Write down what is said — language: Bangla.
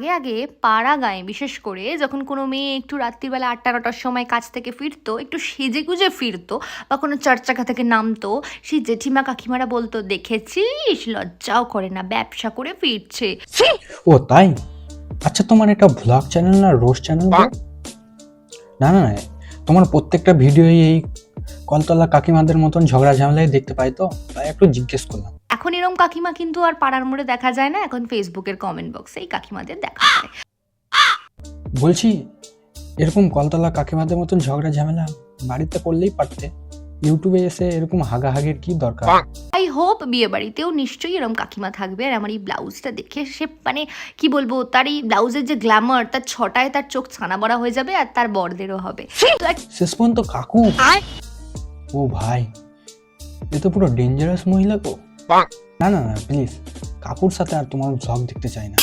আগে আগে পাড়া গাঁয়ে বিশেষ করে যখন কোনো মেয়ে একটু রাত্রিবেলা 8টা-9টার সময় কাজ থেকে ফিরতো, একটু সেজেগুজে ফিরতো বা কোনো চারচাকা থেকে নামতো, সেই জেঠিমা কাকিমারা বলতো, দেখেছিস লজ্জাও করে না, ব্যবসা করে ফিরছে। ও তাই? আচ্ছা, তোমার এটা ভ্লগ চ্যানেল না রোস্ট চ্যানেল? না না না, তোমার প্রত্যেকটা ভিডিওই এই কলতলা কাকিমাদের মতন ঝগড়া ঝামেলাই দেখতে পাই, তো তাই একটু জিজ্ঞেস করলাম। এখন এরম কাকিমা কিন্তু আর পাড়ার মোড়ে দেখা যায় না, এখন ফেসবুকের কমেন্ট বক্সে এই কাকিমাদের দেখা যায়। বলছি, এরকম কলতলা কাকিমাদের মতন ঝগড়া ঝামেলা বাড়িতে করলেই পারতে, ইউটিউবে এসে এরকম হাগাহাগির কি দরকার? আই হোপ বিয়ে বাড়িতেও নিশ্চয়ই এরম কাকিমা থাকবে। আর আমার এই ব্লাউজটা দেখে সে মানে কি বলবো, তার এই ব্লাউজের যে গ্ল্যামার, তার ছটায় তার চোখ ছানা বড়া হয়ে যাবে আর তার বরদেরও হবে। তো শেষ পর্যন্ত কাকু? ও ভাই, এ তো পুরো ডেঞ্জারাস মহিলা তো। না না না, প্লিজ, কাকুর সাথে আর তোমার ভ্লগ দেখতে চাই না।